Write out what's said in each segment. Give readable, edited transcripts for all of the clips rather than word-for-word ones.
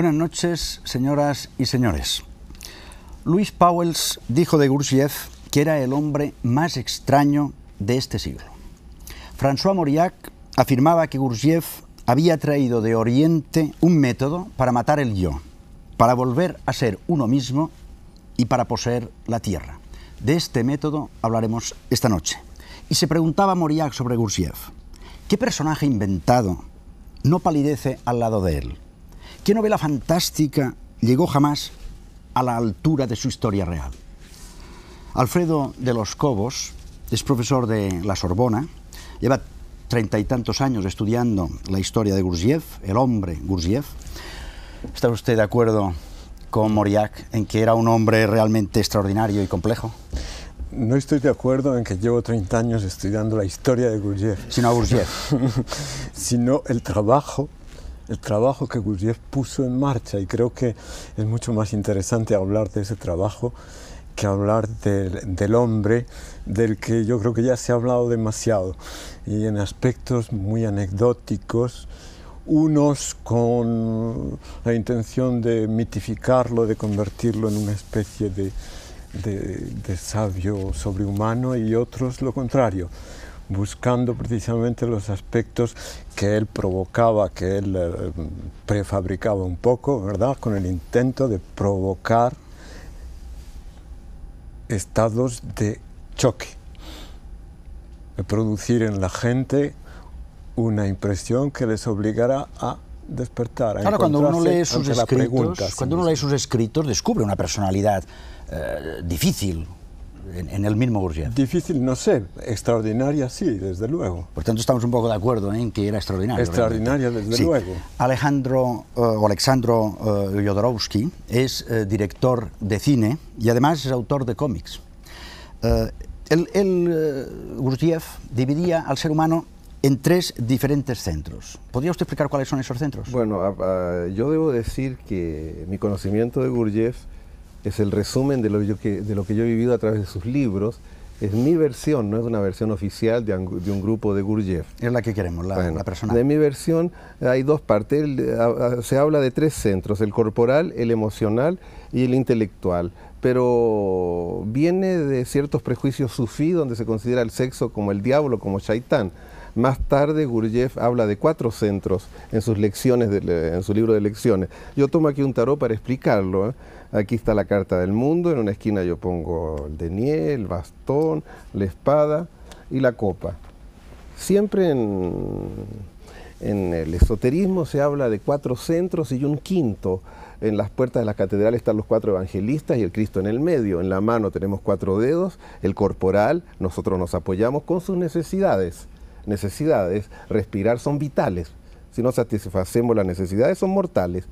Buenas noches, señoras y señores. Louis Pauwels dijo de Gurdjieff que era el hombre más extraño de este siglo. François Mauriac afirmaba que Gurdjieff había traído de Oriente un método para matar el yo, para volver a ser uno mismo y para poseer la tierra. De este método hablaremos esta noche. Y se preguntaba Mauriac sobre Gurdjieff: ¿qué personaje inventado no palidece al lado de él? ¿Qué novela fantástica llegó jamás a la altura de su historia real? Alfredo de los Cobos es profesor de la Sorbona, lleva 30 y tantos años estudiando la historia de Gurdjieff, el hombre Gurdjieff. ¿Está usted de acuerdo con Mauriac en que era un hombre realmente extraordinario y complejo? No estoy de acuerdo en que llevo 30 años estudiando la historia de Gurdjieff. Sino a Gurdjieff. Sino el trabajo que Gurdjieff puso en marcha, y creo que es mucho más interesante hablar de ese trabajo que hablar del hombre, del que yo creo que ya se ha hablado demasiado, y en aspectos muy anecdóticos, unos con la intención de mitificarlo, de convertirlo en una especie de sabio sobrehumano, y otros lo contrario, buscando precisamente los aspectos que él provocaba, que él prefabricaba un poco, ¿verdad?, con el intento de provocar estados de choque, de producir en la gente una impresión que les obligara a despertar, a claro, cuando uno lee sus ante la pregunta, escritos, descubre una personalidad difícil en el mismo Gurdjieff. Difícil, no sé, extraordinaria sí, desde luego. Por tanto, estamos un poco de acuerdo en que era extraordinario. Extraordinaria, desde luego. Alejandro Jodorowsky es director de cine y además es autor de cómics. Gurdjieff dividía al ser humano en tres diferentes centros. ¿Podría usted explicar cuáles son esos centros? Bueno, yo debo decir que mi conocimiento de Gurdjieff es el resumen de lo que yo he vivido a través de sus libros. Es mi versión, no es una versión oficial de un grupo de Gurdjieff. Es la que queremos, la personal. De mi versión hay dos partes. Se habla de tres centros: el corporal, el emocional y el intelectual. Pero viene de ciertos prejuicios sufí, donde se considera el sexo como el diablo, como Shaitán. Más tarde Gurdjieff habla de 4 centros en sus lecciones, en su libro de lecciones. Yo tomo aquí un tarot para explicarlo, ¿eh? Aquí está la carta del mundo, en una esquina yo pongo el denier, el bastón, la espada y la copa. Siempre en el esoterismo se habla de 4 centros y un quinto. En las puertas de la catedral están los 4 evangelistas y el Cristo en el medio. En la mano tenemos 4 dedos, el corporal, nosotros nos apoyamos con sus necesidades. Respirar son vitales. Si no satisfacemos las necesidades son mortales.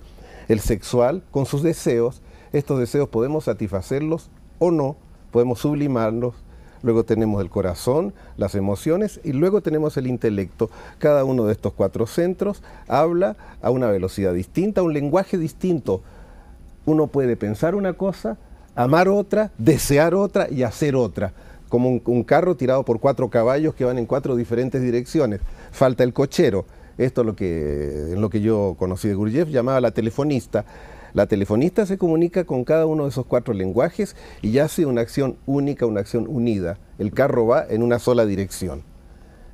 El sexual con sus deseos. Estos deseos podemos satisfacerlos o no, podemos sublimarlos. Luego tenemos el corazón, las emociones y luego tenemos el intelecto. Cada uno de estos 4 centros habla a una velocidad distinta, a un lenguaje distinto. Uno puede pensar una cosa, amar otra, desear otra y hacer otra. Como un carro tirado por 4 caballos que van en 4 diferentes direcciones. Falta el cochero. Esto es lo que yo conocí de Gurdjieff, llamaba la telefonista. La telefonista se comunica con cada uno de esos 4 lenguajes y hace una acción única, una acción unida. El carro va en una sola dirección.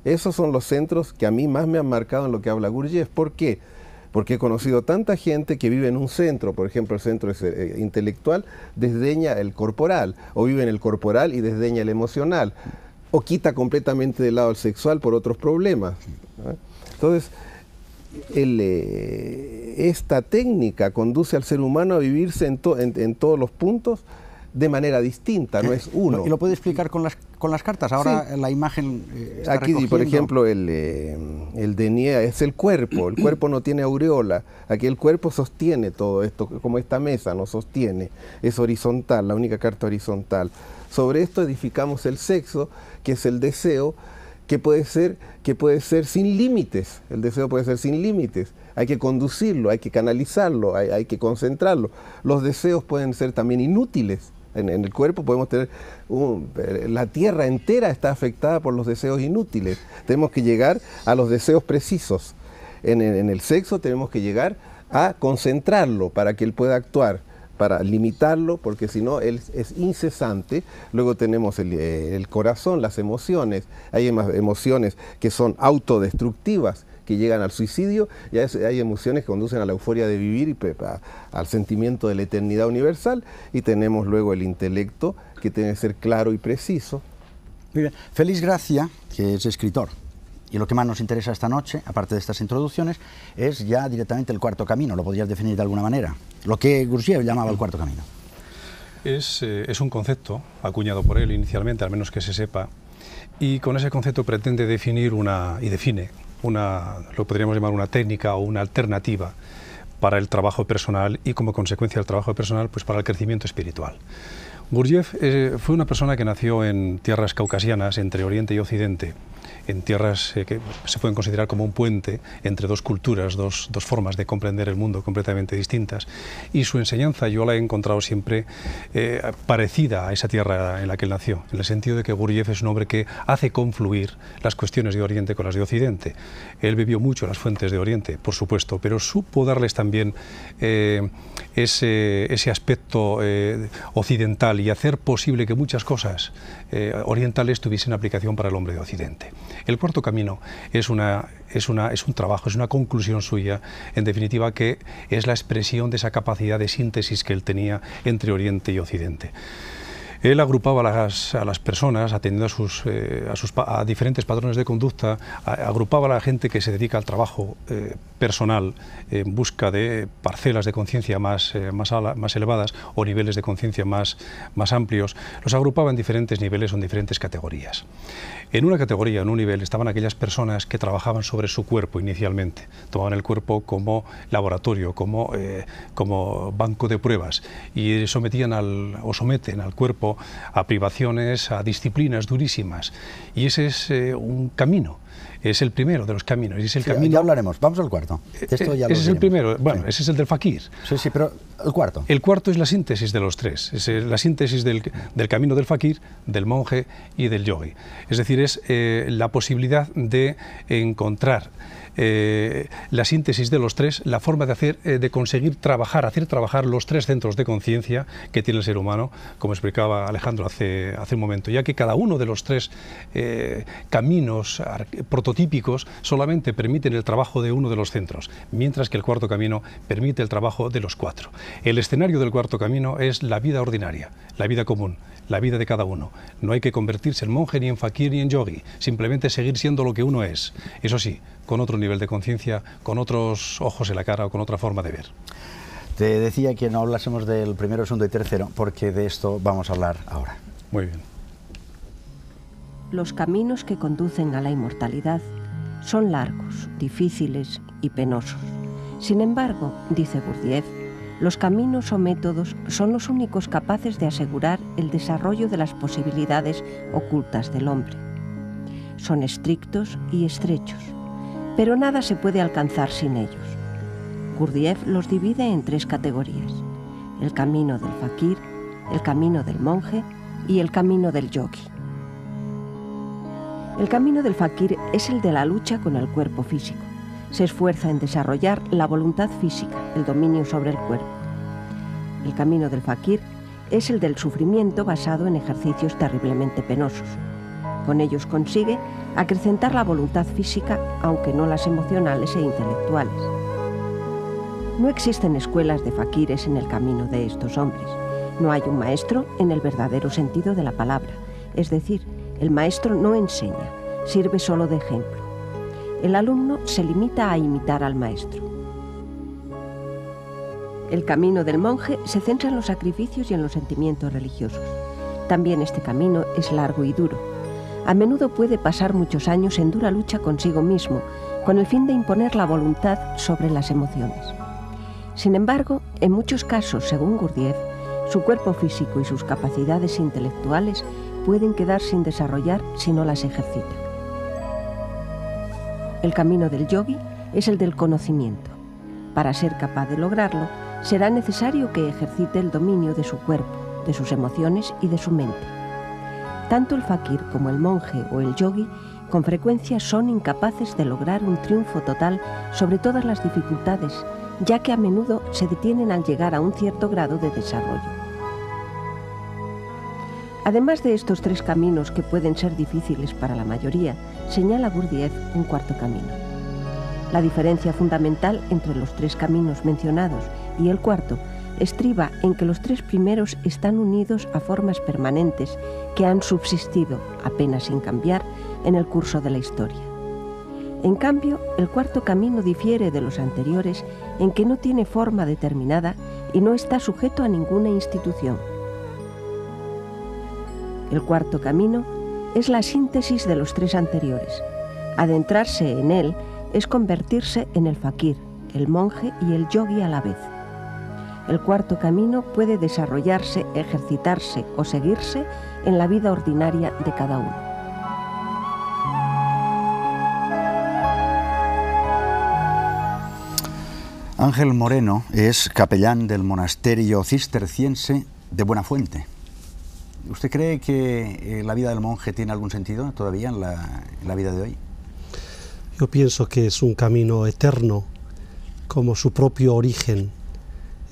Esos son los centros que a mí más me han marcado en lo que habla Gurdjieff. ¿Por qué? Porque he conocido tanta gente que vive en un centro, por ejemplo el centro intelectual, desdeña el corporal, o vive en el corporal y desdeña el emocional, o quita completamente de lado el sexual por otros problemas, ¿no? Entonces, esta técnica conduce al ser humano a vivirse en todos los puntos de manera distinta, no es uno. ¿Y lo puede explicar con las cartas? Ahora sí. La imagen está aquí, recogiendo. Por ejemplo, el denier es el cuerpo no tiene aureola. Aquí el cuerpo sostiene todo esto, como esta mesa nos sostiene. Es horizontal, la única carta horizontal. Sobre esto edificamos el sexo, que es el deseo, que puede ser sin límites. El deseo puede ser sin límites. Hay que conducirlo, hay que canalizarlo, hay que concentrarlo. Los deseos pueden ser también inútiles. En el cuerpo podemos tener, la tierra entera está afectada por los deseos inútiles. Tenemos que llegar a los deseos precisos. En el sexo tenemos que llegar a concentrarlo para que él pueda actuar, para limitarlo, porque si no, él es incesante. Luego tenemos el corazón, las emociones. Hay emociones que son autodestructivas, que llegan al suicidio, y hay emociones que conducen a la euforia de vivir y al sentimiento de la eternidad universal. Y tenemos luego el intelecto, que tiene que ser claro y preciso. Muy bien. Félix Gracia, que es escritor, y lo que más nos interesa esta noche, aparte de estas introducciones, es ya directamente el cuarto camino. ¿Lo podrías definir de alguna manera? Lo que Gurdjieff llamaba el cuarto camino. Es un concepto acuñado por él inicialmente, al menos que se sepa, y con ese concepto pretende definir lo podríamos llamar una técnica o una alternativa para el trabajo personal y, como consecuencia del trabajo personal, pues para el crecimiento espiritual. Gurdjieff fue una persona que nació en tierras caucasianas, entre Oriente y Occidente, en tierras que se pueden considerar como un puente entre dos culturas, dos formas de comprender el mundo completamente distintas, y su enseñanza yo la he encontrado siempre parecida a esa tierra en la que él nació, en el sentido de que Gurdjieff es un hombre que hace confluir las cuestiones de Oriente con las de Occidente. Él bebió mucho las fuentes de Oriente, por supuesto, pero supo darles también ese aspecto occidental y hacer posible que muchas cosas orientales tuviesen aplicación para el hombre de Occidente. El cuarto camino es un trabajo, es una conclusión suya, en definitiva, que es la expresión de esa capacidad de síntesis que él tenía entre Oriente y Occidente. Él agrupaba a las personas, atendiendo a diferentes patrones de conducta, agrupaba a la gente que se dedica al trabajo personal en busca de parcelas de conciencia más elevadas o niveles de conciencia más amplios. Los agrupaba en diferentes niveles o en diferentes categorías. En una categoría, en un nivel, estaban aquellas personas que trabajaban sobre su cuerpo inicialmente. Tomaban el cuerpo como laboratorio, como banco de pruebas, y someten al cuerpo a privaciones, a disciplinas durísimas. Y ese es un camino. Es el primero de los caminos. Y es el camino... Ya hablaremos. Vamos al cuarto. Esto ya ese es el primero. Bueno, sí. Ese es el del fakir. Sí, sí, pero el cuarto. El cuarto es la síntesis de los tres. Es la síntesis del camino del fakir, del monje y del yogi. Es decir, es la posibilidad de encontrar la síntesis de los tres, la forma de conseguir hacer trabajar los tres centros de conciencia que tiene el ser humano, como explicaba Alejandro hace un momento, ya que cada uno de los tres caminos prototípicos solamente permiten el trabajo de uno de los centros, mientras que el cuarto camino permite el trabajo de los cuatro. El escenario del cuarto camino es la vida ordinaria, la vida común, la vida de cada uno. No hay que convertirse en monje, ni en fakir, ni en yogi, simplemente seguir siendo lo que uno es. Eso sí, con otro nivel de conciencia, con otros ojos en la cara o con otra forma de ver. Te decía que no hablásemos del primero, segundo y tercero, porque de esto vamos a hablar ahora. Muy bien. Los caminos que conducen a la inmortalidad son largos, difíciles y penosos. Sin embargo, dice Gurdjieff, los caminos o métodos son los únicos capaces de asegurar el desarrollo de las posibilidades ocultas del hombre. Son estrictos y estrechos, pero nada se puede alcanzar sin ellos. Gurdjieff los divide en tres categorías: el camino del fakir, el camino del monje y el camino del yogi. El camino del fakir es el de la lucha con el cuerpo físico. Se esfuerza en desarrollar la voluntad física, el dominio sobre el cuerpo. El camino del fakir es el del sufrimiento basado en ejercicios terriblemente penosos. Con ellos consigue acrecentar la voluntad física, aunque no las emocionales e intelectuales. No existen escuelas de fakires en el camino de estos hombres. No hay un maestro en el verdadero sentido de la palabra, es decir, el maestro no enseña, sirve solo de ejemplo. El alumno se limita a imitar al maestro. El camino del monje se centra en los sacrificios y en los sentimientos religiosos. También este camino es largo y duro. A menudo puede pasar muchos años en dura lucha consigo mismo, con el fin de imponer la voluntad sobre las emociones. Sin embargo, en muchos casos, según Gurdjieff, su cuerpo físico y sus capacidades intelectuales pueden quedar sin desarrollar si no las ejercita. El camino del yogi es el del conocimiento. Para ser capaz de lograrlo, será necesario que ejercite el dominio de su cuerpo, de sus emociones y de su mente. Tanto el fakir como el monje o el yogi con frecuencia son incapaces de lograr un triunfo total sobre todas las dificultades ya que a menudo se detienen al llegar a un cierto grado de desarrollo. Además de estos tres caminos que pueden ser difíciles para la mayoría, señala Gurdjieff un cuarto camino. La diferencia fundamental entre los tres caminos mencionados y el cuarto estriba en que los tres primeros están unidos a formas permanentes que han subsistido, apenas sin cambiar, en el curso de la historia. En cambio, el cuarto camino difiere de los anteriores en que no tiene forma determinada y no está sujeto a ninguna institución. El cuarto camino es la síntesis de los tres anteriores. Adentrarse en él es convertirse en el fakir, el monje y el yogi a la vez. El cuarto camino puede desarrollarse, ejercitarse o seguirse en la vida ordinaria de cada uno. Ángel Moreno es capellán del monasterio cisterciense de Buenafuente. ¿Usted cree que la vida del monje tiene algún sentido todavía en la vida de hoy? Yo pienso que es un camino eterno, como su propio origen.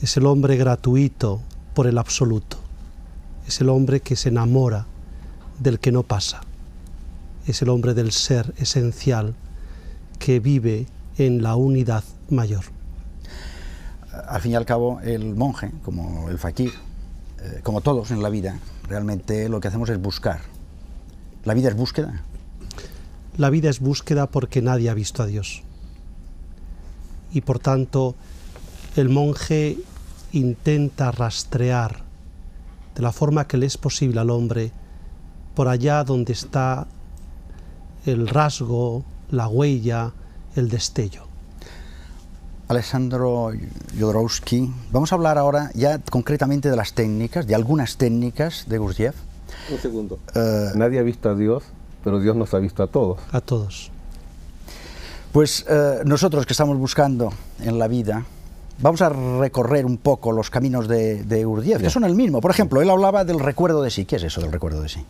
Es el hombre gratuito por el absoluto. Es el hombre que se enamora del que no pasa. Es el hombre del ser esencial que vive en la unidad mayor. Al fin y al cabo, el monje, como el fakir, como todos en la vida, realmente lo que hacemos es buscar. ¿La vida es búsqueda? La vida es búsqueda porque nadie ha visto a Dios. Y por tanto, el monje intenta rastrear de la forma que le es posible al hombre por allá donde está el rasgo, la huella, el destello. Alessandro Jodorowsky, vamos a hablar ahora ya concretamente de las técnicas, de algunas técnicas de Gurdjieff. Un segundo. Nadie ha visto a Dios, pero Dios nos ha visto a todos. A todos. Pues nosotros que estamos buscando en la vida, vamos a recorrer un poco los caminos de Gurdjieff, que son el mismo. Por ejemplo, él hablaba del recuerdo de sí. ¿Qué es eso del recuerdo de sí?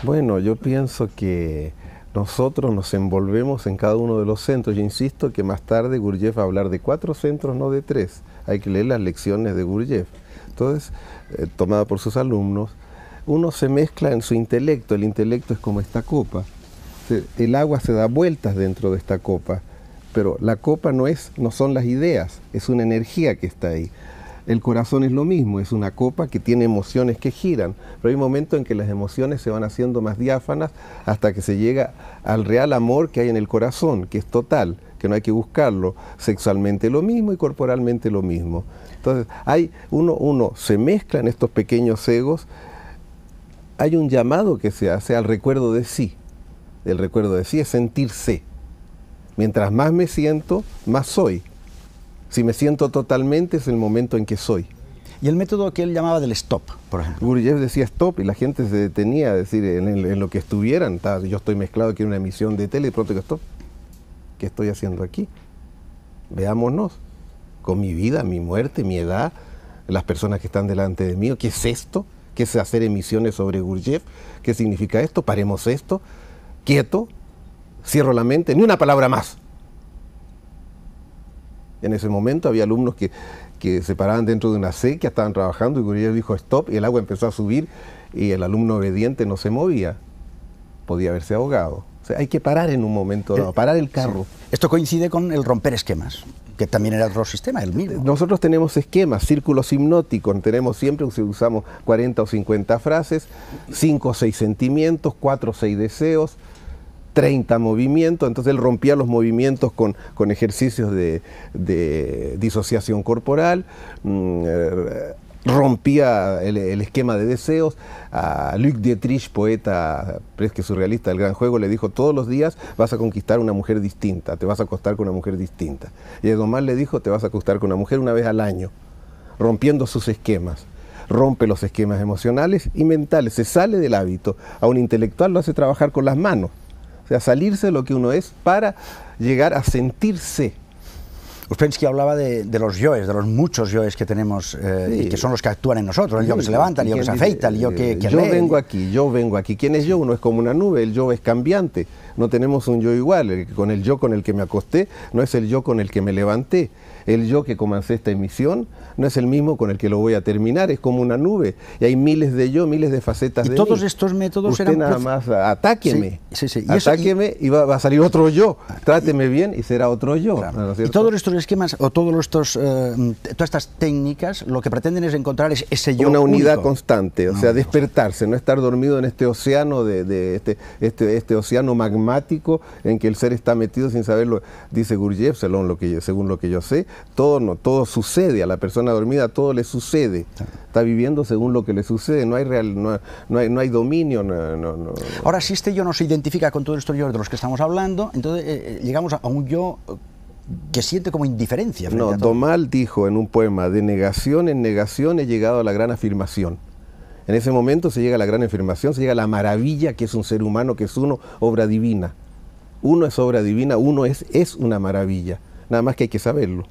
Bueno, yo pienso que nosotros nos envolvemos en cada uno de los centros. Yo insisto que más tarde Gurdjieff va a hablar de 4 centros, no de 3. Hay que leer las lecciones de Gurdjieff. Entonces, tomada por sus alumnos, uno se mezcla en su intelecto. El intelecto es como esta copa. El agua se da vueltas dentro de esta copa, pero la copa no son las ideas, es una energía que está ahí. El corazón es lo mismo, es una copa que tiene emociones que giran, pero hay un momento en que las emociones se van haciendo más diáfanas hasta que se llega al real amor que hay en el corazón, que es total, que no hay que buscarlo, sexualmente lo mismo y corporalmente lo mismo. Entonces, uno se mezcla en estos pequeños egos. Hay un llamado que se hace al recuerdo de sí. El recuerdo de sí es sentirse. Mientras más me siento, más soy. Si me siento totalmente, es el momento en que soy. Y el método que él llamaba del stop, por ejemplo. Gurdjieff decía stop y la gente se detenía a decir en lo que estuvieran. Yo estoy mezclado aquí en una emisión de tele y de pronto que stop. ¿Qué estoy haciendo aquí? Veámonos. Con mi vida, mi muerte, mi edad, las personas que están delante de mí. ¿Qué es esto? ¿Qué es hacer emisiones sobre Gurdjieff? ¿Qué significa esto? Paremos esto. Quieto. Cierro la mente. Ni una palabra más. En ese momento había alumnos que se paraban dentro de una sequía, estaban trabajando y Gurdjieff dijo stop y el agua empezó a subir y el alumno obediente no se movía. Podía haberse ahogado. O sea, hay que parar en un momento dado, parar el carro. Sí. Esto coincide con el romper esquemas, que también era otro sistema, el mismo. Nosotros tenemos esquemas, círculos hipnóticos, tenemos siempre, usamos 40 o 50 frases, 5 o 6 sentimientos, 4 o 6 deseos, 30 movimientos. Entonces él rompía los movimientos con ejercicios de disociación corporal, rompía el esquema de deseos. A Luc Dietrich, poeta presque surrealista del Gran Juego, le dijo: todos los días vas a conquistar una mujer distinta, te vas a acostar con una mujer distinta. Y a Domar le dijo: te vas a acostar con una mujer una vez al año, rompiendo sus esquemas. Rompe los esquemas emocionales y mentales, se sale del hábito. A un intelectual lo hace trabajar con las manos. O sea, salirse de lo que uno es para llegar a sentirse. Uspensky hablaba de los yoes, de los muchos yoes que tenemos, y que son los que actúan en nosotros, el yo que se levanta, el yo que se afeita, el yo que lee. Yo vengo aquí. ¿Quién es yo? Uno es como una nube, el yo es cambiante. No tenemos un yo igual. El yo con el que me acosté no es el yo con el que me levanté. El yo que comencé esta emisión no es el mismo con el que lo voy a terminar, es como una nube. Y hay miles de yo, miles de facetas de mí. Y todos estos métodos Usted eran... nada más atáqueme. Sí, sí, sí. Atáqueme y va a salir otro yo. Tráteme bien y será otro yo. Claro. ¿No es y cierto? todos estos esquemas o todas estas técnicas lo que pretenden es encontrar ese yo una unidad único. constante, o sea, despertarse, no estar dormido en este océano este océano magmático en que el ser está metido sin saberlo, dice Gurdjieff, según lo que yo sé, todo sucede a la persona dormida, todo le sucede, está viviendo según lo que le sucede, no hay dominio. No. Ahora, si este yo no se identifica con todos estos yo de los que estamos hablando, entonces llegamos a un yo que siente como indiferencia. No, Domal dijo en un poema, de negación en negación he llegado a la gran afirmación. En ese momento se llega a la gran afirmación, se llega a la maravilla que es un ser humano, que es uno, obra divina. Uno es obra divina, uno es una maravilla, nada más que hay que saberlo.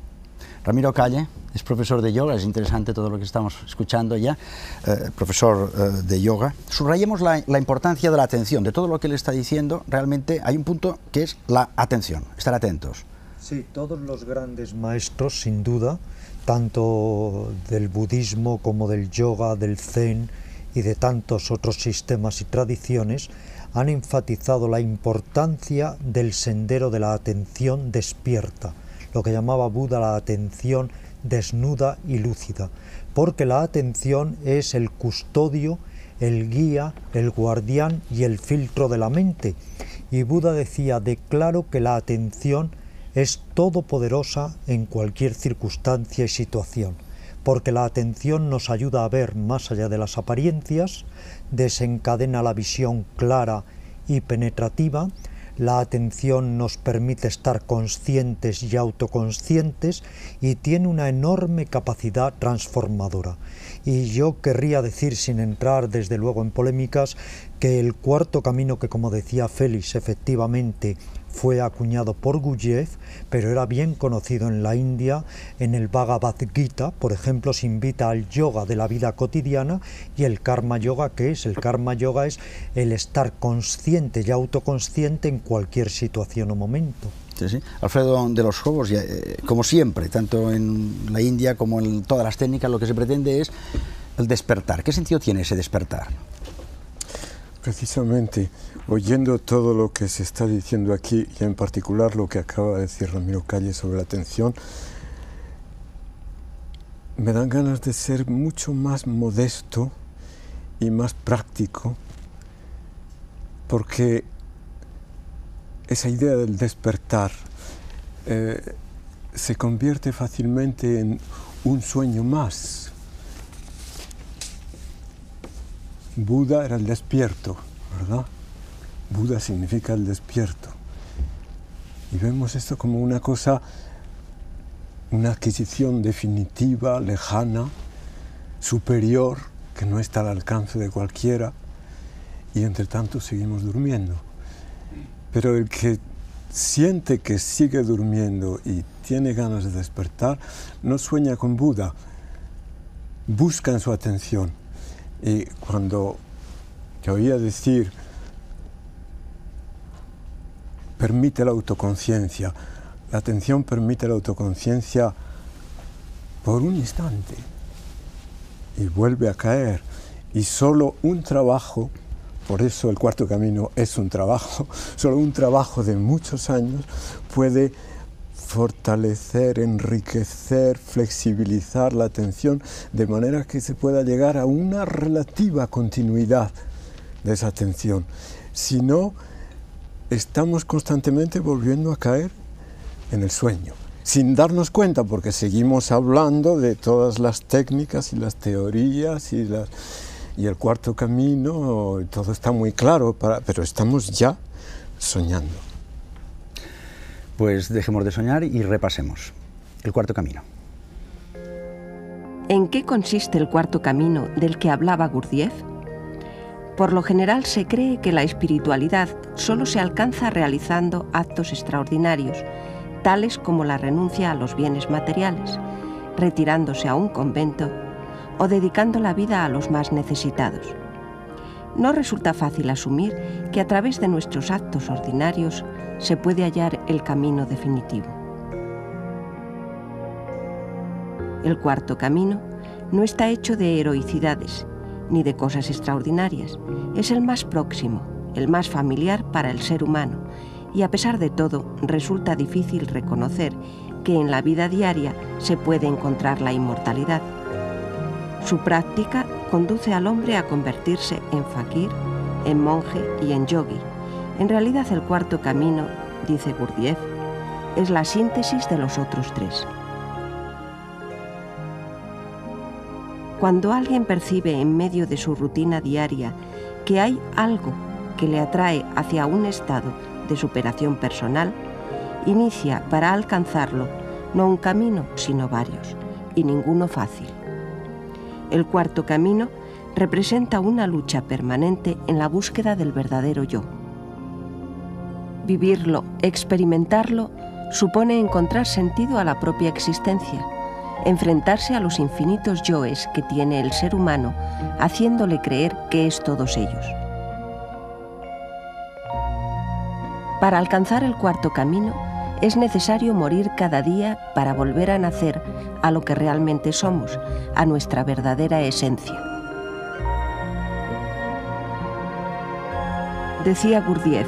Ramiro Calle es profesor de yoga, es interesante todo lo que estamos escuchando ya, profesor de yoga. Subrayemos la importancia de la atención, de todo lo que él está diciendo, realmente hay un punto que es la atención, estar atentos. Sí, todos los grandes maestros, sin duda, tanto del budismo como del yoga, del zen y de tantos otros sistemas y tradiciones, han enfatizado la importancia del sendero de la atención despierta, lo que llamaba Buda la atención desnuda y lúcida, porque la atención es el custodio, el guía, el guardián y el filtro de la mente. Y Buda decía, declaro que la atención es todopoderosa en cualquier circunstancia y situación, porque la atención nos ayuda a ver más allá de las apariencias, desencadena la visión clara y penetrativa, la atención nos permite estar conscientes y autoconscientes y tiene una enorme capacidad transformadora. Y yo querría decir, sin entrar desde luego en polémicas, que el cuarto camino, que como decía Félix, efectivamente fue acuñado por Gurdjieff, pero era bien conocido en la India. En el Bhagavad Gita, por ejemplo, se invita al yoga de la vida cotidiana. Y el karma yoga, ¿qué es? El karma yoga es el estar consciente y autoconsciente en cualquier situación o momento. Sí, sí. Alfredo de los Cobos, como siempre, tanto en la India como en todas las técnicas, lo que se pretende es el despertar. ¿Qué sentido tiene ese despertar? Precisamente, oyendo todo lo que se está diciendo aquí, y en particular lo que acaba de decir Ramiro Calle sobre la atención, me dan ganas de ser mucho más modesto y más práctico, porque esa idea del despertar se convierte fácilmente en un sueño más. Buda era el despierto, ¿verdad? Buda significa el despierto. Y vemos esto como una cosa, una adquisición definitiva, lejana, superior, que no está al alcance de cualquiera, y entre tanto seguimos durmiendo. Pero el que siente que sigue durmiendo y tiene ganas de despertar, no sueña con Buda, busca en su atención. Y cuando te oía decir, permite la autoconciencia, la atención permite la autoconciencia por un instante y vuelve a caer. Y solo un trabajo, por eso el cuarto camino es un trabajo, solo un trabajo de muchos años puede fortalecer, enriquecer, flexibilizar la atención de manera que se pueda llegar a una relativa continuidad de esa atención. Si no, estamos constantemente volviendo a caer en el sueño, sin darnos cuenta, porque seguimos hablando de todas las técnicas y las teorías y el cuarto camino, todo está muy claro, pero estamos ya soñando. Pues dejemos de soñar y repasemos el cuarto camino. ¿En qué consiste el cuarto camino del que hablaba Gurdjieff? Por lo general se cree que la espiritualidad solo se alcanza realizando actos extraordinarios, tales como la renuncia a los bienes materiales, retirándose a un convento o dedicando la vida a los más necesitados. No resulta fácil asumir que a través de nuestros actos ordinarios se puede hallar el camino definitivo. El cuarto camino no está hecho de heroicidades ni de cosas extraordinarias. Es el más próximo, el más familiar para el ser humano, y a pesar de todo resulta difícil reconocer que en la vida diaria se puede encontrar la inmortalidad. Su práctica conduce al hombre a convertirse en fakir, en monje y en yogi. En realidad el cuarto camino, dice Gurdjieff, es la síntesis de los otros tres. Cuando alguien percibe en medio de su rutina diaria que hay algo que le atrae hacia un estado de superación personal, inicia para alcanzarlo no un camino, sino varios, y ninguno fácil. El cuarto camino representa una lucha permanente en la búsqueda del verdadero yo. Vivirlo, experimentarlo, supone encontrar sentido a la propia existencia, enfrentarse a los infinitos yoes que tiene el ser humano, haciéndole creer que es todos ellos. Para alcanzar el cuarto camino, es necesario morir cada día para volver a nacer a lo que realmente somos, a nuestra verdadera esencia. Decía Gurdjieff,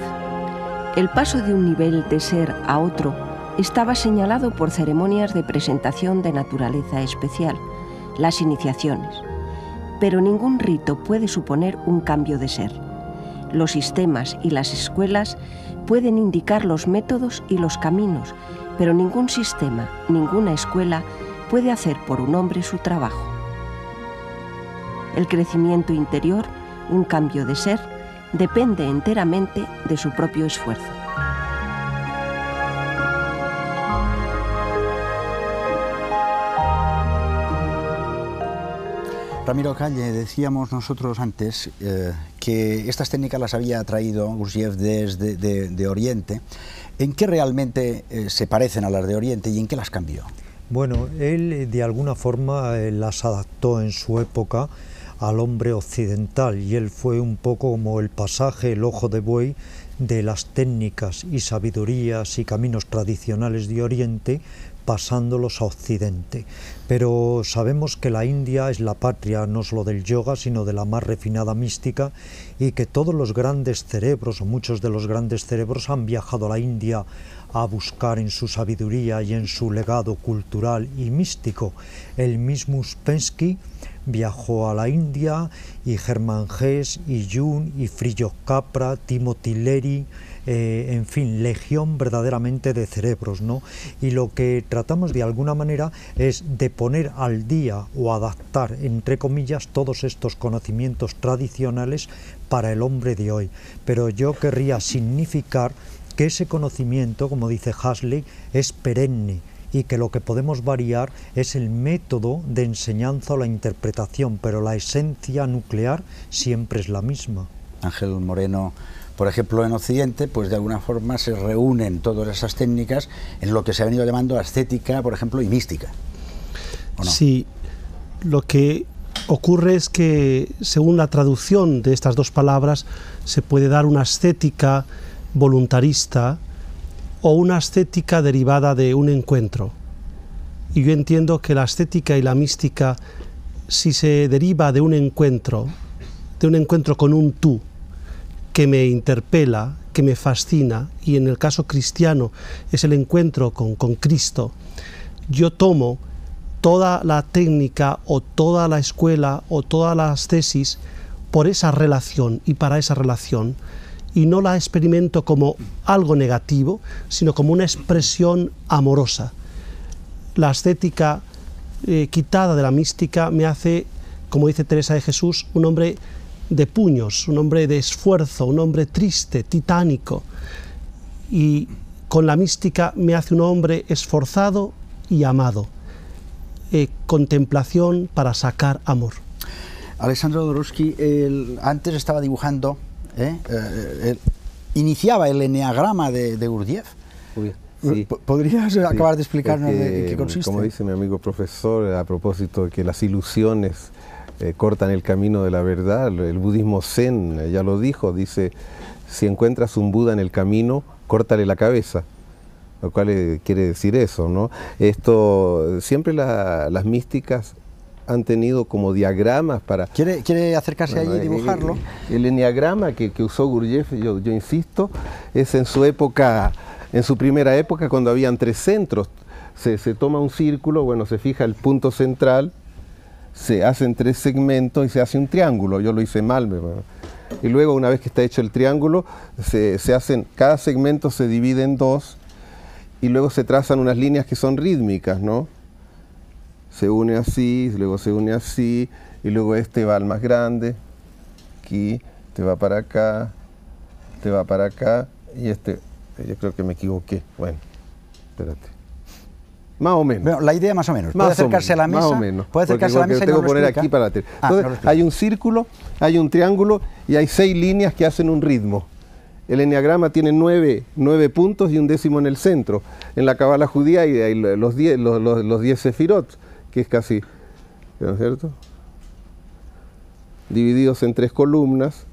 el paso de un nivel de ser a otro estaba señalado por ceremonias de presentación de naturaleza especial, las iniciaciones. Pero ningún rito puede suponer un cambio de ser. Los sistemas y las escuelas pueden indicar los métodos y los caminos, pero ningún sistema, ninguna escuela puede hacer por un hombre su trabajo. El crecimiento interior, un cambio de ser, depende enteramente de su propio esfuerzo. Ramiro Calle, decíamos nosotros antes que estas técnicas las había traído Gurdjieff desde de Oriente. ¿En qué realmente se parecen a las de Oriente y en qué las cambió? Bueno, él de alguna forma las adaptó en su época al hombre occidental, y él fue un poco como el pasaje, el ojo de buey de las técnicas y sabidurías y caminos tradicionales de Oriente, pasándolos a Occidente. Pero sabemos que la India es la patria no solo del yoga, sino de la más refinada mística, y que todos los grandes cerebros, o muchos de los grandes cerebros, han viajado a la India a buscar en su sabiduría y en su legado cultural y místico. El mismo Uspensky viajó a la India, y Hermann Hesse, y Jung, y Fritjof Capra, Timothy Leary, en fin, legión verdaderamente de cerebros, ¿no? Y lo que tratamos de alguna manera es de poner al día o adaptar, entre comillas, todos estos conocimientos tradicionales para el hombre de hoy. Pero yo querría significar que ese conocimiento, como dice Huxley, es perenne, y que lo que podemos variar es el método de enseñanza o la interpretación, pero la esencia nuclear siempre es la misma. Ángel Moreno, por ejemplo, en Occidente, pues de alguna forma se reúnen todas esas técnicas en lo que se ha venido llamando ascética, por ejemplo, y mística, ¿o no? Sí, lo que ocurre es que, según la traducción de estas dos palabras, se puede dar una ascética voluntarista o una ascética derivada de un encuentro. Y yo entiendo que la ascética y la mística, si se deriva de un encuentro con un tú, que me interpela, que me fascina, y en el caso cristiano es el encuentro con Cristo, yo tomo toda la técnica o toda la escuela o todas las tesis por esa relación y para esa relación, y no la experimento como algo negativo, sino como una expresión amorosa. La ascética quitada de la mística me hace, como dice Teresa de Jesús, un hombre de puños, un hombre de esfuerzo, un hombre triste, titánico, y con la mística me hace un hombre esforzado y amado. Contemplación para sacar amor. Alessandro Jodorowsky antes estaba dibujando, iniciaba el eneagrama de Gurdjieff. Sí. ¿Podrías acabar de explicarnos de qué consiste? Como dice mi amigo profesor, a propósito de que las ilusiones cortan el camino de la verdad, el budismo zen ya lo dijo, dice, si encuentras un Buda en el camino, córtale la cabeza. lo cual quiere decir eso, ¿no? Esto, siempre las místicas han tenido como diagramas para... ¿Quiere acercarse allí y dibujarlo? El enneagrama que usó Gurdjieff, yo insisto, es en su época, en su primera época, cuando habían 3 centros. Se toma un círculo, bueno, se fija el punto central, se hacen 3 segmentos y se hace un triángulo. Yo lo hice mal, y luego, una vez que está hecho el triángulo, cada segmento se divide en 2 y luego se trazan unas líneas que son rítmicas, ¿no? Se une así, luego se une así, y luego este va al más grande, aquí, te va para acá, te va para acá, y este, yo creo que me equivoqué, bueno, espérate. Más o menos. Bueno, la idea más o menos. Puede acercarse a la mesa. Más o menos. Puede acercarse a la mesa y tengo nos que poner explica. aquí para atrás. Entonces, no hay un círculo, hay un triángulo y hay 6 líneas que hacen un ritmo. El enneagrama tiene 9 puntos y un décimo en el centro. En la Cábala judía hay los 10 sefirot, que es casi, ¿no es cierto? Divididos en 3 columnas.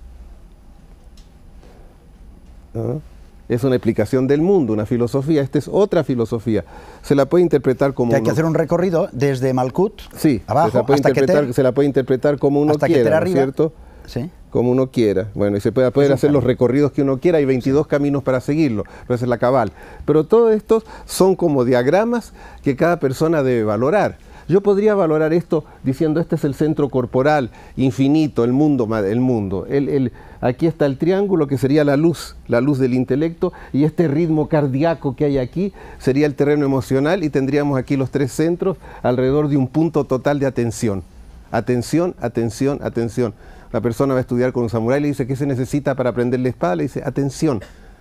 ¿No? Es una explicación del mundo, una filosofía. Esta es otra filosofía. Se la puede interpretar como... Que hay que hacer un recorrido desde Malkut, sí, abajo, hasta Keter. Se la puede interpretar como uno quiera, ¿no es cierto? Sí. Como uno quiera. Bueno, y se puede hacer los recorridos que uno quiera. Hay 22 caminos para seguirlo. Pero esa es la cabal. Pero todos estos son como diagramas que cada persona debe valorar. Yo podría valorar esto diciendo, este es el centro corporal, infinito, el mundo. Aquí está el triángulo, que sería la luz del intelecto, y este ritmo cardíaco que hay aquí sería el terreno emocional, y tendríamos aquí los 3 centros alrededor de un punto total de atención. Atención, atención, atención. La persona va a estudiar con un samurái y le dice, ¿qué se necesita para aprender la espada? Le dice, atención.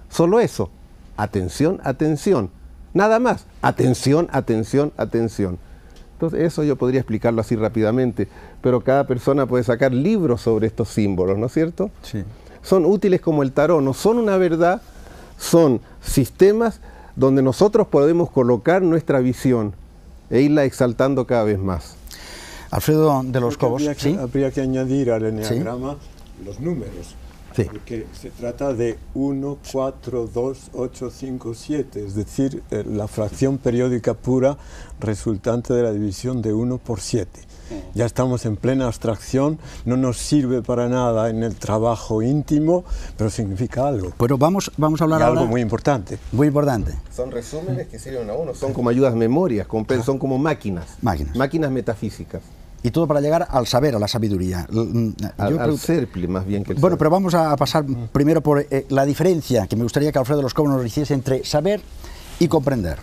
Solo eso. Atención, atención. Nada más. Atención, atención, atención. Entonces, eso yo podría explicarlo así rápidamente, pero cada persona puede sacar libros sobre estos símbolos, ¿no es cierto? Sí. Son útiles como el tarot, no son una verdad, son sistemas donde nosotros podemos colocar nuestra visión e irla exaltando cada vez más. Alfredo de los Cobos, habría que añadir al enneagrama los números. Sí. Porque se trata de 1, 4, 2, 8, 5, 7, es decir, la fracción periódica pura resultante de la división de 1 por 7. Ya estamos en plena abstracción, no nos sirve para nada en el trabajo íntimo, pero significa algo. Pero vamos a hablar ahora... algo muy importante. Muy importante. Son resúmenes que sirven a uno, son como ayudas memorias, son como máquinas. Máquinas metafísicas. Y todo para llegar al saber, a la sabiduría. Al ser, más bien que el Bueno, ser. pero vamos a pasar primero por la diferencia que me gustaría que Alfredo de los Cobos nos hiciese entre saber y comprender.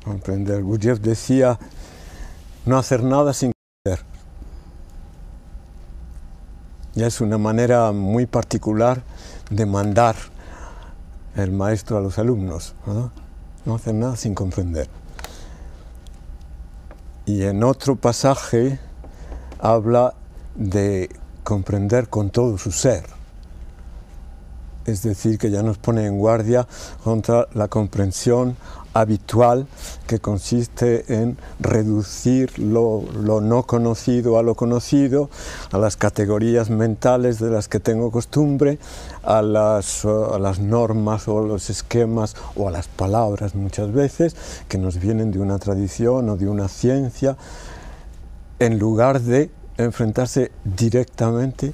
Comprender. Gurdjieff decía, no hacer nada sin comprender. Ya es una manera muy particular de mandar el maestro a los alumnos, ¿no? No hacer nada sin comprender. Y en otro pasaje habla de comprender con todo su ser. Es decir, que ya nos pone en guardia contra la comprensión habitual, que consiste en reducir lo no conocido a lo conocido, a las categorías mentales de las que tengo costumbre, a las normas o a los esquemas o a las palabras muchas veces que nos vienen de una tradición o de una ciencia, en lugar de enfrentarse directamente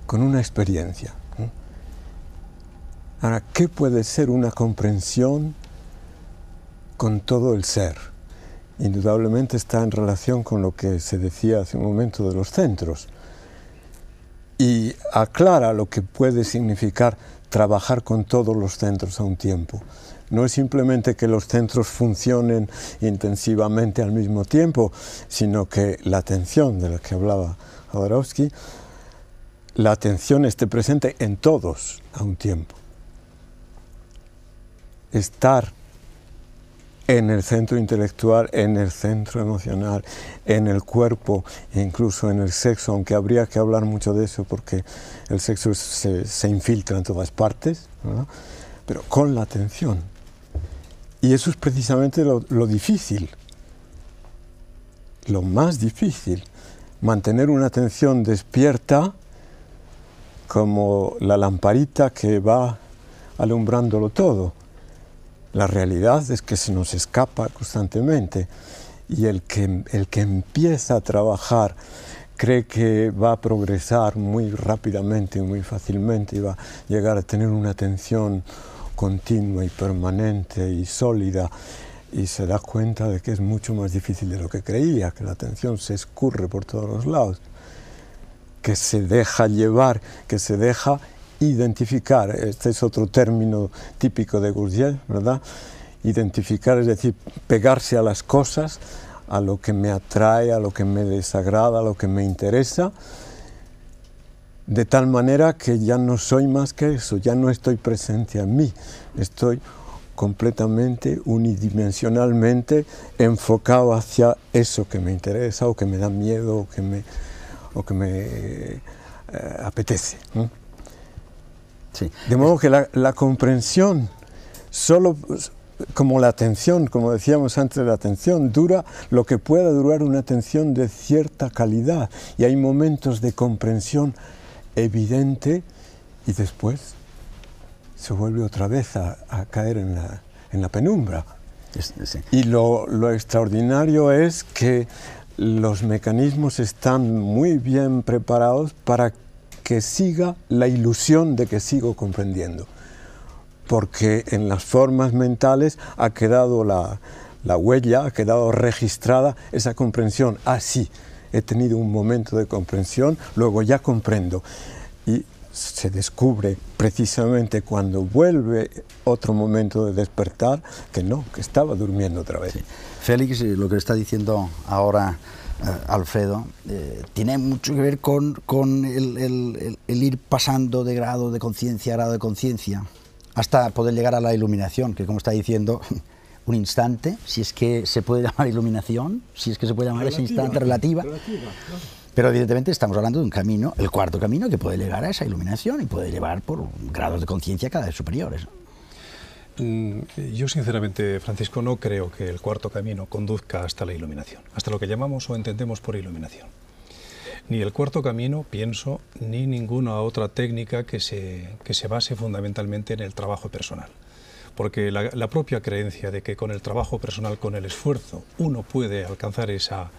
con una experiencia. Ahora, ¿qué puede ser una comprensión con todo el ser? Indudablemente está en relación con lo que se decía hace un momento de los centros, y aclara lo que puede significar trabajar con todos los centros a un tiempo. No es simplemente que los centros funcionen intensivamente al mismo tiempo, sino que la atención de la que hablaba Jodorowsky, la atención esté presente en todos a un tiempo. Estar en el centro intelectual, en el centro emocional, en el cuerpo e incluso en el sexo, aunque habría que hablar mucho de eso porque el sexo se infiltra en todas partes, ¿no? Pero con la atención. Y eso es precisamente lo difícil, lo más difícil, mantener una atención despierta como la lamparita que va alumbrándolo todo. La realidad es que se nos escapa constantemente y el que empieza a trabajar cree que va a progresar muy rápidamente y muy fácilmente y va a llegar a tener una atención continua y permanente y sólida, y se da cuenta de que es mucho más difícil de lo que creía, que la atención se escurre por todos los lados, que se deja llevar, que se deja identificar. Este es otro término típico de Gurdjieff, ¿verdad? Identificar, es decir, pegarse a las cosas, a lo que me atrae, a lo que me desagrada, a lo que me interesa, de tal manera que ya no soy más que eso, ya no estoy presente a mí, estoy completamente, unidimensionalmente enfocado hacia eso que me interesa o que me da miedo o que me apetece. Sí. De modo que la comprensión, solo como la atención, como decíamos antes, la atención dura lo que pueda durar una atención de cierta calidad, y hay momentos de comprensión evidente y después se vuelve otra vez a caer en la penumbra. Sí. Y lo extraordinario es que los mecanismos están muy bien preparados para que siga la ilusión de que sigo comprendiendo, porque en las formas mentales ha quedado la huella, ha quedado registrada esa comprensión. Ah, sí, he tenido un momento de comprensión, luego ya comprendo. Y se descubre precisamente cuando vuelve otro momento de despertar que no, que estaba durmiendo otra vez. Sí. Félix, lo que está diciendo ahora Alfredo, tiene mucho que ver con el ir pasando de grado de conciencia a grado de conciencia, hasta poder llegar a la iluminación, que como está diciendo, un instante, si es que se puede llamar iluminación, si es que se puede llamar ese instante relativa. Claro. Pero evidentemente estamos hablando de un camino, el cuarto camino, que puede llegar a esa iluminación y puede llevar por grados de conciencia cada vez superiores. Yo sinceramente, Francisco, no creo que el cuarto camino conduzca hasta la iluminación, hasta lo que llamamos o entendemos por iluminación. Ni el cuarto camino, pienso, ni ninguna otra técnica que se base fundamentalmente en el trabajo personal. Porque la propia creencia de que con el trabajo personal, con el esfuerzo, uno puede alcanzar esa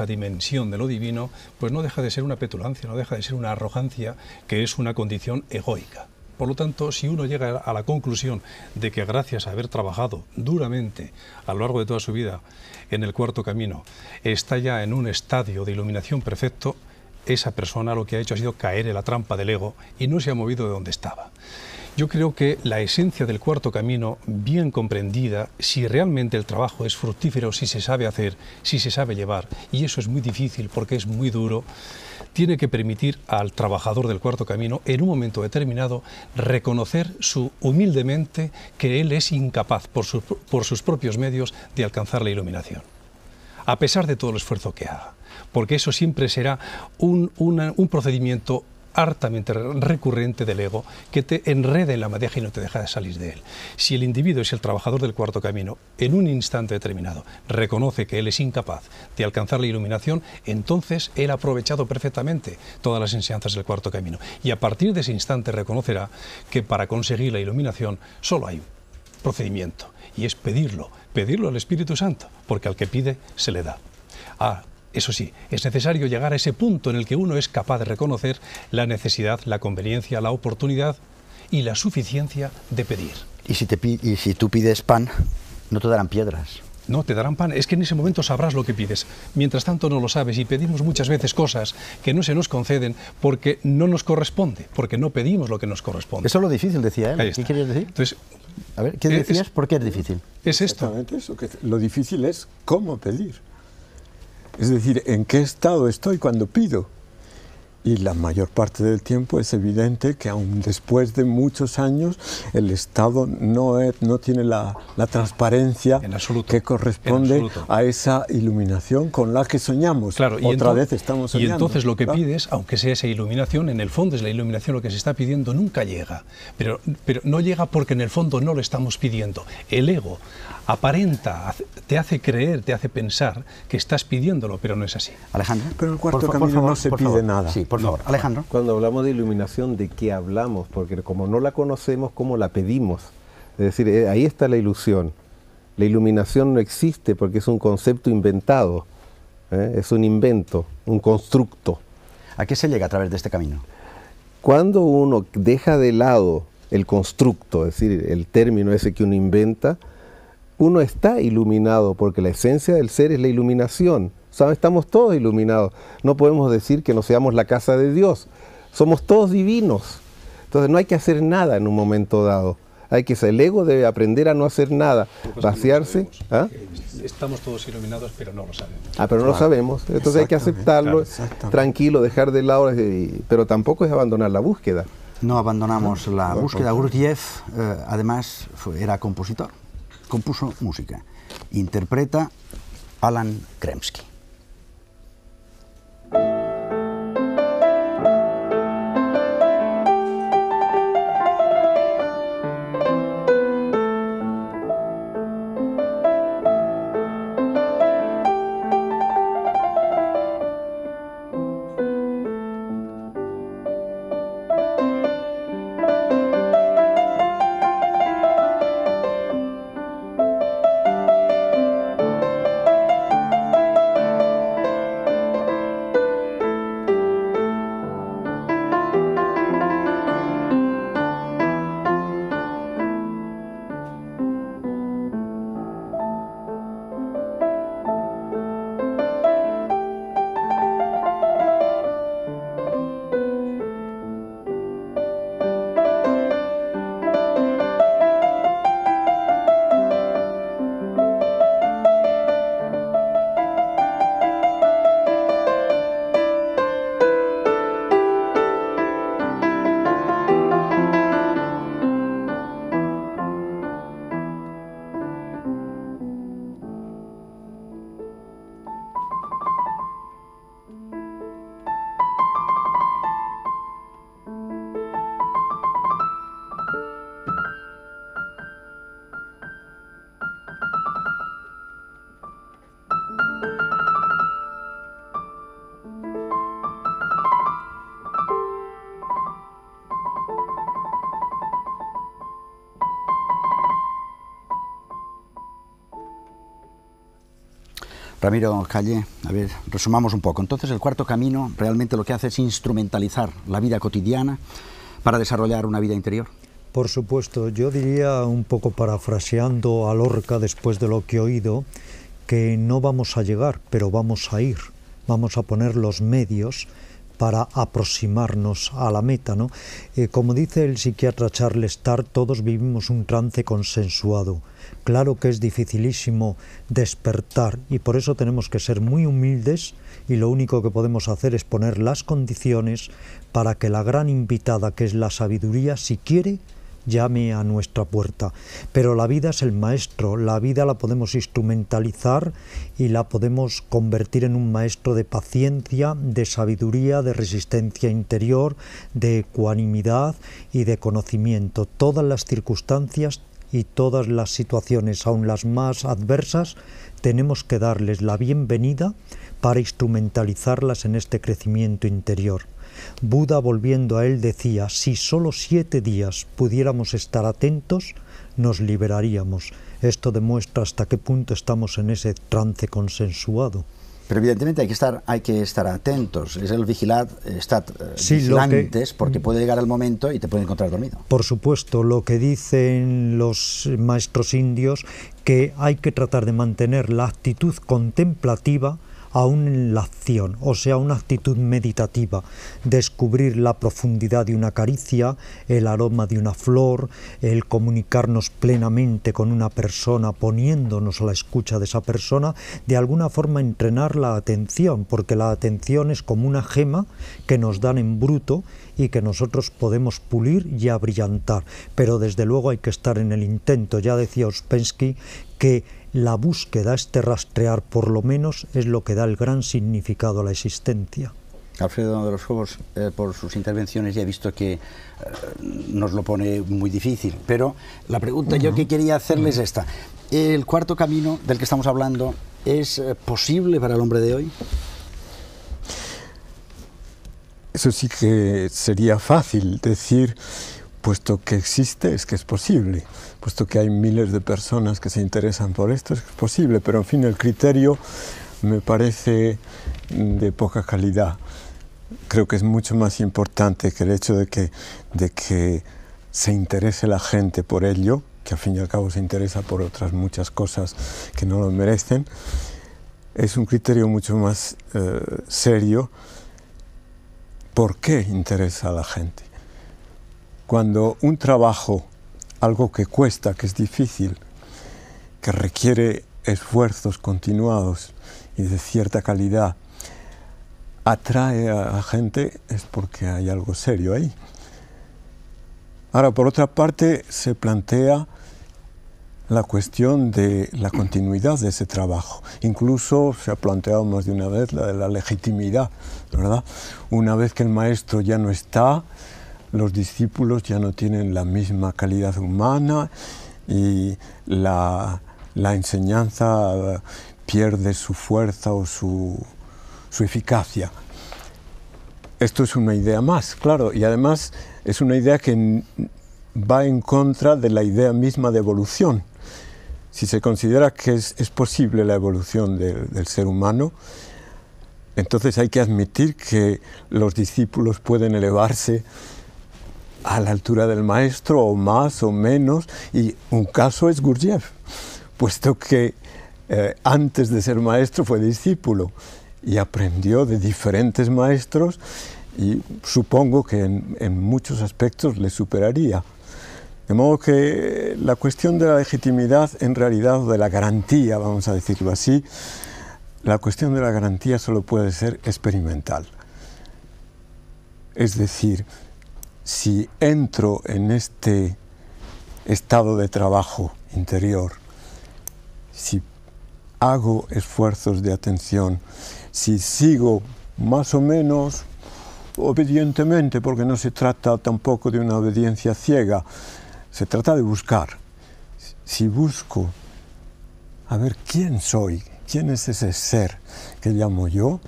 dimensión de lo divino, pues no deja de ser una petulancia, no deja de ser una arrogancia, que es una condición egoica. Por lo tanto, si uno llega a la conclusión de que gracias a haber trabajado duramente a lo largo de toda su vida en el cuarto camino, está ya en un estadio de iluminación perfecto, esa persona lo que ha hecho ha sido caer en la trampa del ego y no se ha movido de donde estaba. Yo creo que la esencia del cuarto camino, bien comprendida, si realmente el trabajo es fructífero, si se sabe hacer, si se sabe llevar, y eso es muy difícil porque es muy duro, tiene que permitir al trabajador del cuarto camino, en un momento determinado, reconocer humildemente que él es incapaz, por sus propios medios, de alcanzar la iluminación, a pesar de todo el esfuerzo que haga, porque eso siempre será un procedimiento hartamente recurrente del ego que te enreda en la madeja y no te deja de salir de él. Si el individuo es el trabajador del cuarto camino, en un instante determinado reconoce que él es incapaz de alcanzar la iluminación, entonces él ha aprovechado perfectamente todas las enseñanzas del cuarto camino, y a partir de ese instante reconocerá que para conseguir la iluminación solo hay un procedimiento, y es pedirlo al Espíritu Santo, porque al que pide se le da. Eso sí, es necesario llegar a ese punto en el que uno es capaz de reconocer la necesidad, la conveniencia, la oportunidad y la suficiencia de pedir. Y si tú pides pan, no te darán piedras. No, te darán pan. Es que en ese momento sabrás lo que pides. Mientras tanto no lo sabes, y pedimos muchas veces cosas que no se nos conceden porque no nos corresponde, porque no pedimos lo que nos corresponde. Eso es lo difícil, decía él. ¿Qué querías decir? Entonces, a ver, ¿qué decías? ¿Por qué es difícil? Es esto. Exactamente eso, que lo difícil es cómo pedir. Es decir, ¿en qué estado estoy cuando pido? Y la mayor parte del tiempo es evidente que aún después de muchos años el estado no tiene la transparencia que corresponde a esa iluminación con la que soñamos. Claro, Otra vez estamos soñando. Y entonces lo que pides, aunque sea esa iluminación, en el fondo es la iluminación lo que se está pidiendo, nunca llega. Pero no llega porque en el fondo no lo estamos pidiendo. El ego aparenta, te hace creer, te hace pensar que estás pidiéndolo, pero no es así. Alejandro. Pero en el cuarto camino no se pide nada. Sí, por favor. Alejandro. Cuando hablamos de iluminación, ¿de qué hablamos? Porque como no la conocemos, ¿cómo la pedimos? Es decir, ahí está la ilusión. La iluminación no existe porque es un concepto inventado, es un invento, un constructo. ¿A qué se llega a través de este camino? Cuando uno deja de lado el constructo, es decir, el término ese que uno inventa, uno está iluminado porque la esencia del ser es la iluminación. ¿Sabe? Estamos todos iluminados. No podemos decir que no seamos la casa de Dios. Somos todos divinos. Entonces no hay que hacer nada en un momento dado. El ego debe aprender a no hacer nada, vaciarse. ¿Ah? Estamos todos iluminados, pero no lo sabemos. Pero no lo sabemos. Entonces hay que aceptarlo, tranquilo, dejar de lado, pero tampoco es abandonar la búsqueda. No abandonamos la búsqueda. Gurdjieff, además, era compositor, compuso música, interpreta Alan Kremski. Ramiro Calle, a ver, resumamos un poco. Entonces, el cuarto camino realmente lo que hace es instrumentalizar la vida cotidiana para desarrollar una vida interior. Por supuesto, yo diría, un poco parafraseando a Lorca después de lo que he oído, que no vamos a llegar, pero vamos a ir. Vamos a poner los medios para aproximarnos a la meta, ¿no? Como dice el psiquiatra Charles Tart, todos vivimos un trance consensuado. Claro que es dificilísimo despertar y por eso tenemos que ser muy humildes y lo único que podemos hacer es poner las condiciones para que la gran invitada que es la sabiduría, si quiere, llame a nuestra puerta. Pero la vida es el maestro, la vida la podemos instrumentalizar y la podemos convertir en un maestro de paciencia, de sabiduría, de resistencia interior, de ecuanimidad y de conocimiento. Todas las circunstancias y todas las situaciones, aun las más adversas, tenemos que darles la bienvenida para instrumentalizarlas en este crecimiento interior. Buda, volviendo a él, decía, si solo 7 días pudiéramos estar atentos, nos liberaríamos. Esto demuestra hasta qué punto estamos en ese trance consensuado. Pero evidentemente hay que estar atentos, es el vigilantes, porque puede llegar el momento y te puede encontrar dormido. Por supuesto, lo que dicen los maestros indios, que hay que tratar de mantener la actitud contemplativa aún en la acción, o sea, una actitud meditativa, descubrir la profundidad de una caricia, el aroma de una flor, el comunicarnos plenamente con una persona, poniéndonos a la escucha de esa persona, de alguna forma entrenar la atención, porque la atención es como una gema que nos dan en bruto y que nosotros podemos pulir y abrillantar, pero desde luego hay que estar en el intento. Ya decía Ouspensky que la búsqueda, este rastrear por lo menos, es lo que da el gran significado a la existencia. Alfredo de los Juegos, por sus intervenciones ya he visto que nos lo pone muy difícil, pero la pregunta yo que quería hacerle es esta. ¿El cuarto camino del que estamos hablando es posible para el hombre de hoy? Eso sí que sería fácil decir, puesto que existe, es que es posible. Puesto que hay miles de personas que se interesan por esto, es que es posible. Pero, en fin, el criterio me parece de poca calidad. Creo que es mucho más importante que el hecho de que se interese la gente por ello, que al fin y al cabo se interesa por otras muchas cosas que no lo merecen. Es un criterio mucho más serio. ¿Por qué interesa a la gente? Cuando un trabajo, algo que cuesta, que es difícil, que requiere esfuerzos continuados y de cierta calidad, atrae a la gente, es porque hay algo serio ahí. Ahora, por otra parte, se plantea la cuestión de la continuidad de ese trabajo. Incluso se ha planteado más de una vez la de la legitimidad, ¿verdad? Una vez que el maestro ya no está, los discípulos ya no tienen la misma calidad humana y la enseñanza pierde su fuerza o su eficacia. Esto es una idea más, claro, y además es una idea que va en contra de la idea misma de evolución. Si se considera que es posible la evolución del ser humano, entonces hay que admitir que los discípulos pueden elevarse a la altura del maestro, o más o menos, y un caso es Gurdjieff, puesto que antes de ser maestro fue discípulo y aprendió de diferentes maestros y supongo que en muchos aspectos le superaría. De modo que la cuestión de la legitimidad, en realidad, o de la garantía, vamos a decirlo así, la cuestión de la garantía solo puede ser experimental. Es decir, si entro en este estado de trabajo interior, si hago esfuerzos de atención, si sigo más o menos obedientemente, porque no se trata tampoco de una obediencia ciega, se trata de buscar. Si busco a ver quién soy, quién es ese ser que llamo yo,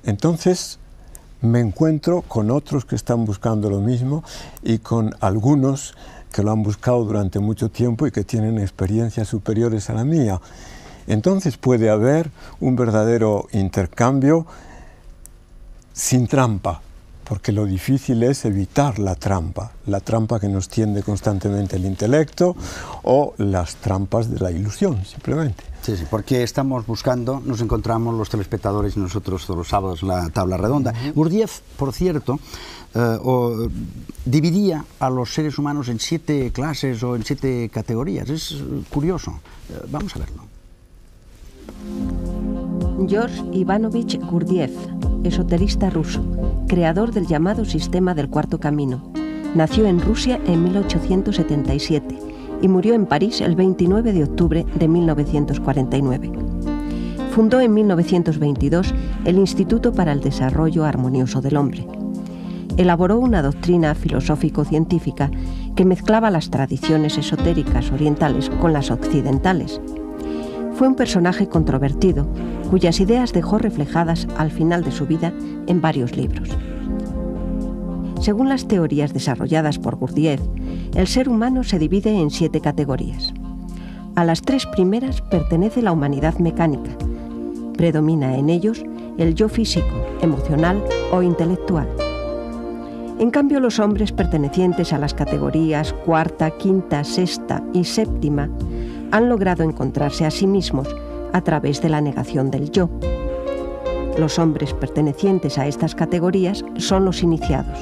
entonces me encuentro con otros que están buscando lo mismo y con algunos que lo han buscado durante mucho tiempo y que tienen experiencias superiores a la mía. Entonces puede haber un verdadero intercambio sin trampa, porque lo difícil es evitar la trampa que nos tiende constantemente el intelecto o las trampas de la ilusión, simplemente. Sí, sí, porque estamos buscando, nos encontramos los telespectadores y nosotros todos los sábados en la tabla redonda. Gurdjieff, por cierto, dividía a los seres humanos en 7 clases o en 7 categorías. Es curioso. Vamos a verlo. George Ivanovich Gurdjieff, esoterista ruso, creador del llamado sistema del Cuarto Camino. Nació en Rusia en 1877 y murió en París el 29 de octubre de 1949. Fundó en 1922 el Instituto para el Desarrollo Armonioso del Hombre. Elaboró una doctrina filosófico-científica que mezclaba las tradiciones esotéricas orientales con las occidentales. Fue un personaje controvertido, cuyas ideas dejó reflejadas al final de su vida en varios libros. Según las teorías desarrolladas por Gurdjieff, el ser humano se divide en 7 categorías. A las 3 primeras pertenece la humanidad mecánica. Predomina en ellos el yo físico, emocional o intelectual. En cambio, los hombres pertenecientes a las categorías 4ª, 5ª, 6ª y 7ª han logrado encontrarse a sí mismos a través de la negación del yo. Los hombres pertenecientes a estas categorías son los iniciados,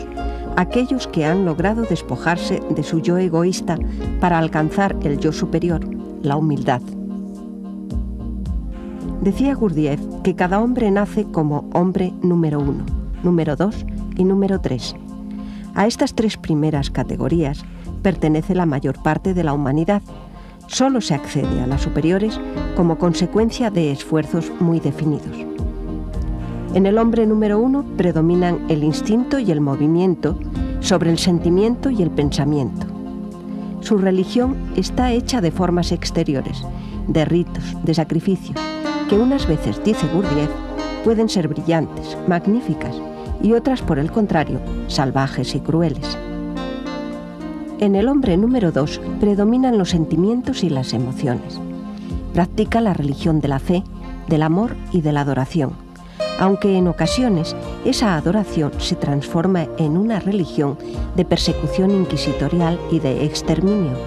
aquellos que han logrado despojarse de su yo egoísta para alcanzar el yo superior, la humildad. Decía Gurdjieff que cada hombre nace como hombre número 1, número 2 y número 3. A estas 3 primeras categorías pertenece la mayor parte de la humanidad. Solo se accede a las superiores como consecuencia de esfuerzos muy definidos. En el hombre número 1 predominan el instinto y el movimiento sobre el sentimiento y el pensamiento. Su religión está hecha de formas exteriores, de ritos, de sacrificios, que unas veces, dice Gurdjieff, pueden ser brillantes, magníficas, y otras, por el contrario, salvajes y crueles. En el hombre número 2 predominan los sentimientos y las emociones. Practica la religión de la fe, del amor y de la adoración, aunque en ocasiones esa adoración se transforma en una religión de persecución inquisitorial y de exterminio.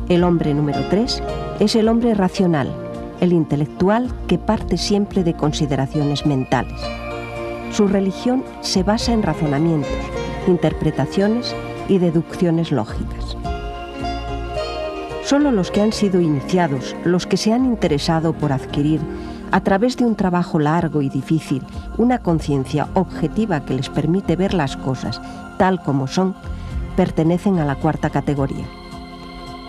El hombre número 3 es el hombre racional, el intelectual que parte siempre de consideraciones mentales. Su religión se basa en razonamientos, interpretaciones y deducciones lógicas. Solo los que han sido iniciados, los que se han interesado por adquirir, a través de un trabajo largo y difícil, una conciencia objetiva que les permite ver las cosas tal como son, pertenecen a la cuarta categoría.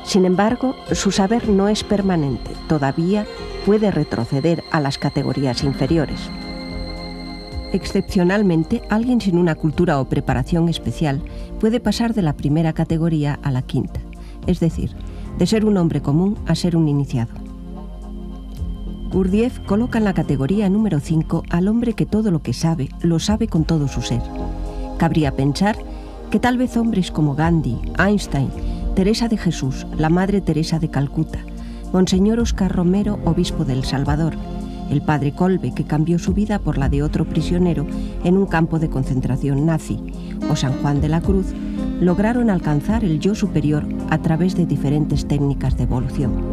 Sin embargo, su saber no es permanente, todavía puede retroceder a las categorías inferiores. Excepcionalmente, alguien sin una cultura o preparación especial puede pasar de la primera categoría a la quinta, es decir, de ser un hombre común a ser un iniciado. Gurdjieff coloca en la categoría número 5 al hombre que todo lo que sabe, lo sabe con todo su ser. Cabría pensar que tal vez hombres como Gandhi, Einstein, Teresa de Jesús, la Madre Teresa de Calcuta, Monseñor Oscar Romero, obispo de El Salvador, el padre Kolbe, que cambió su vida por la de otro prisionero en un campo de concentración nazi, o San Juan de la Cruz, lograron alcanzar el yo superior a través de diferentes técnicas de evolución.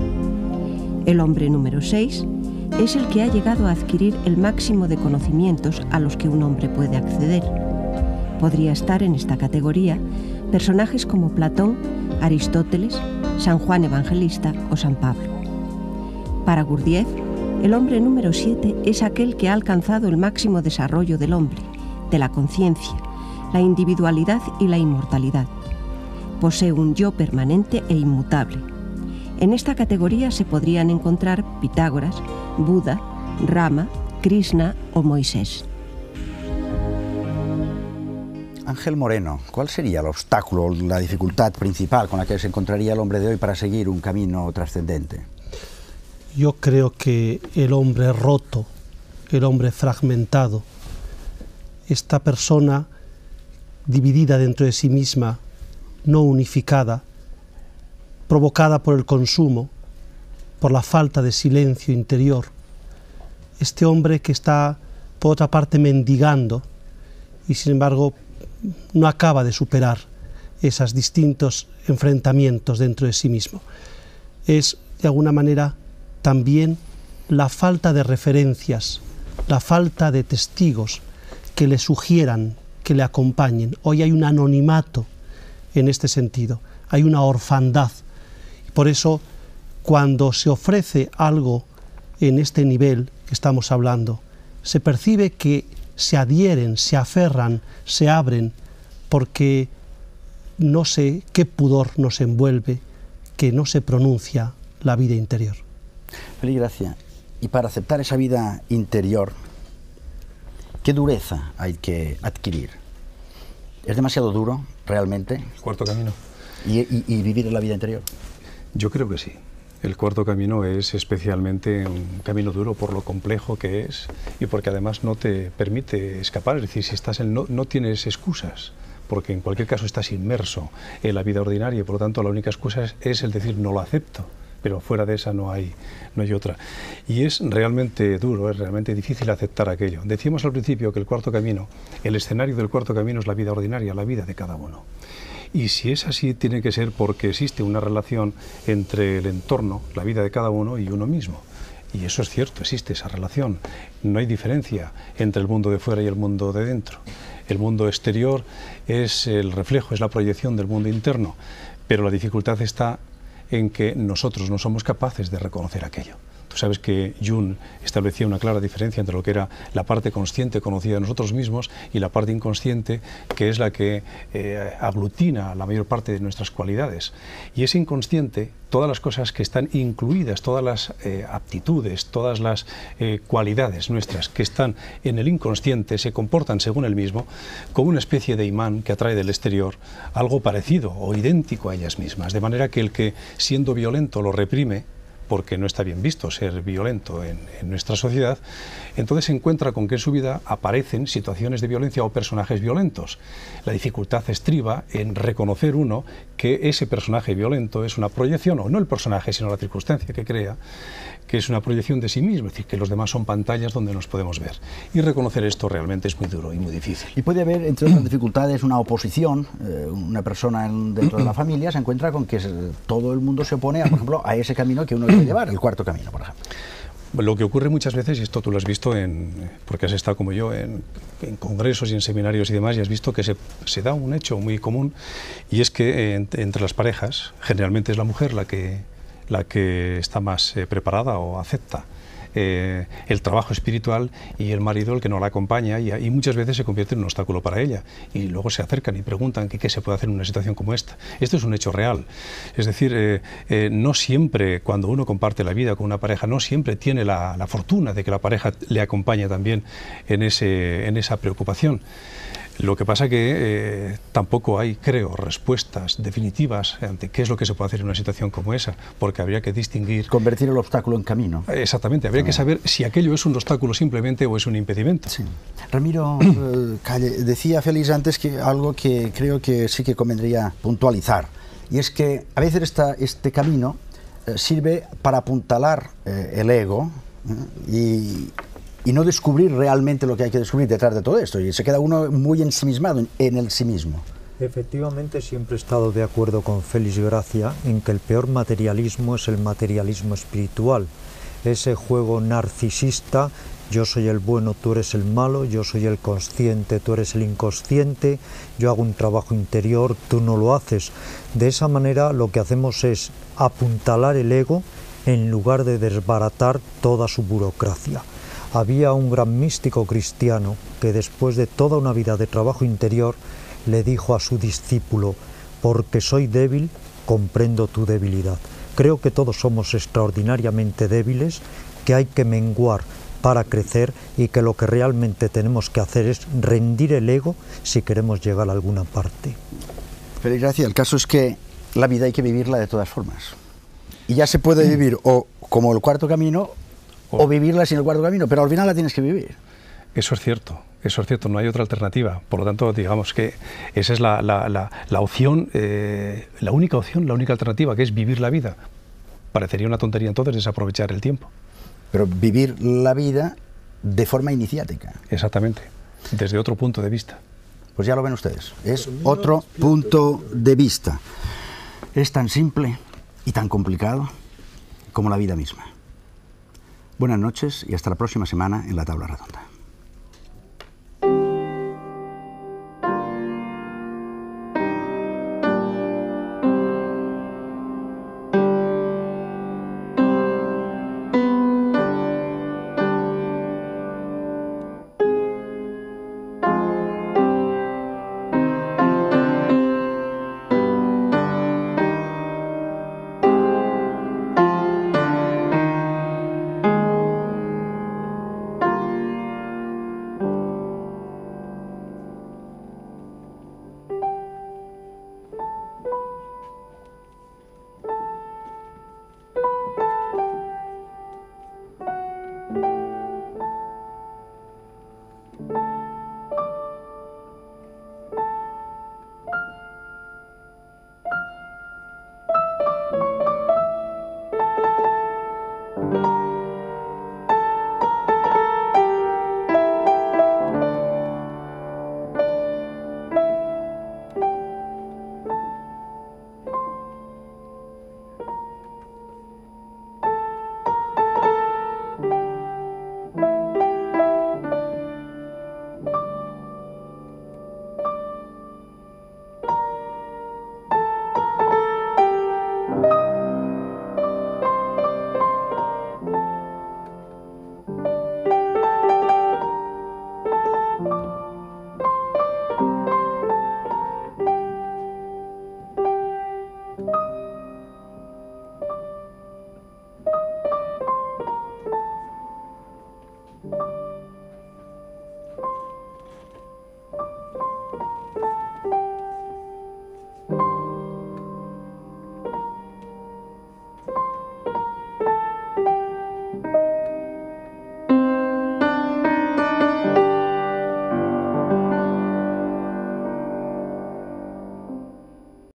El hombre número 6 es el que ha llegado a adquirir el máximo de conocimientos a los que un hombre puede acceder. Podría estar en esta categoría personajes como Platón, Aristóteles, San Juan Evangelista o San Pablo. Para Gurdjieff, el hombre número 7 es aquel que ha alcanzado el máximo desarrollo del hombre, de la conciencia, la individualidad y la inmortalidad. Posee un yo permanente e inmutable. En esta categoría se podrían encontrar Pitágoras, Buda, Rama, Krishna o Moisés. Ángel Moreno, ¿cuál sería el obstáculo, la dificultad principal con la que se encontraría el hombre de hoy para seguir un camino trascendente? Yo creo que el hombre roto, el hombre fragmentado, esta persona dividida dentro de sí misma, no unificada, provocada por el consumo, por la falta de silencio interior, este hombre que está, por otra parte, mendigando y, sin embargo, no acaba de superar esos distintos enfrentamientos dentro de sí mismo. Es, de alguna manera, también la falta de referencias, la falta de testigos que le sugieran, que le acompañen. Hoy hay un anonimato en este sentido, hay una orfandad. Por eso, cuando se ofrece algo en este nivel que estamos hablando, se percibe que se adhieren, se aferran, se abren, porque no sé qué pudor nos envuelve, que no se pronuncia la vida interior. Feliz Gracia, y para aceptar esa vida interior, ¿qué dureza hay que adquirir? ¿Es demasiado duro, realmente? El cuarto camino. ¿Y vivir en la vida interior? Yo creo que sí. El cuarto camino es especialmente un camino duro por lo complejo que es y porque además no te permite escapar. Es decir, si estás no tienes excusas, porque en cualquier caso estás inmerso en la vida ordinaria y por lo tanto la única excusa es el decir no lo acepto. Pero fuera de esa no hay otra. Y es realmente duro, es realmente difícil aceptar aquello. Decíamos al principio que el cuarto camino, el escenario del cuarto camino es la vida ordinaria, la vida de cada uno. Y si es así, tiene que ser porque existe una relación entre el entorno, la vida de cada uno y uno mismo. Y eso es cierto, existe esa relación. No hay diferencia entre el mundo de fuera y el mundo de dentro. El mundo exterior es el reflejo, es la proyección del mundo interno, pero la dificultad está en que nosotros no somos capaces de reconocer aquello. Tú sabes que Jung establecía una clara diferencia entre lo que era la parte consciente conocida de nosotros mismos y la parte inconsciente, que es la que aglutina la mayor parte de nuestras cualidades. Y ese inconsciente, todas las cosas que están incluidas, todas las aptitudes, todas las cualidades nuestras que están en el inconsciente, se comportan según él mismo como una especie de imán que atrae del exterior algo parecido o idéntico a ellas mismas. De manera que el que, siendo violento, lo reprime, porque no está bien visto ser violento en nuestra sociedad, entonces se encuentra con que en su vida aparecen situaciones de violencia o personajes violentos. La dificultad estriba en reconocer uno que ese personaje violento es una proyección, o no el personaje, sino la circunstancia que crea, que es una proyección de sí mismo, es decir, que los demás son pantallas donde nos podemos ver. Y reconocer esto realmente es muy duro y muy difícil. Y puede haber, entre otras dificultades, una oposición. Una persona dentro de la familia se encuentra con que todo el mundo se opone, por ejemplo, a ese camino que uno debe llevar, el cuarto camino, por ejemplo. Lo que ocurre muchas veces, y esto tú lo has visto porque has estado como yo en congresos y en seminarios y demás, y has visto que se da un hecho muy común, y es que entre las parejas, generalmente es la mujer la que está más preparada o acepta el trabajo espiritual, y el marido el que no la acompaña, y muchas veces se convierte en un obstáculo para ella, y luego se acercan y preguntan qué se puede hacer en una situación como esta. Esto es un hecho real, es decir, no siempre cuando uno comparte la vida con una pareja, no siempre tiene la fortuna de que la pareja le acompañe también en esa preocupación. Lo que pasa que tampoco hay, creo, respuestas definitivas ante qué es lo que se puede hacer en una situación como esa, porque habría que distinguir... Convertir el obstáculo en camino. Exactamente, habría que saber si aquello es un obstáculo simplemente o es un impedimento. Sí. Ramiro Calle, decía Félix antes que algo que creo que sí que convendría puntualizar, y es que a veces este camino sirve para apuntalar el ego y no descubrir realmente lo que hay que descubrir detrás de todo esto, y se queda uno muy ensimismado en el sí mismo. Efectivamente, siempre he estado de acuerdo con Félix Gracia en que el peor materialismo es el materialismo espiritual, ese juego narcisista, yo soy el bueno, tú eres el malo, yo soy el consciente, tú eres el inconsciente, yo hago un trabajo interior, tú no lo haces. De esa manera lo que hacemos es apuntalar el ego en lugar de desbaratar toda su burocracia. Había un gran místico cristiano que después de toda una vida de trabajo interior le dijo a su discípulo: porque soy débil, comprendo tu debilidad. Creo que todos somos extraordinariamente débiles, que hay que menguar para crecer y que lo que realmente tenemos que hacer es rendir el ego si queremos llegar a alguna parte. Félix Gracia, el caso es que la vida hay que vivirla de todas formas. Y ya se puede vivir o como el cuarto camino o vivirla sin el cuarto camino, pero al final la tienes que vivir. Eso es cierto, no hay otra alternativa. Por lo tanto, digamos que esa es la opción, la única opción, la única alternativa, que es vivir la vida. Parecería una tontería entonces desaprovechar el tiempo. Pero vivir la vida de forma iniciática. Exactamente, desde otro punto de vista. Pues ya lo ven ustedes, es otro punto de vista. Es tan simple y tan complicado como la vida misma. Buenas noches y hasta la próxima semana en La Tabla Redonda.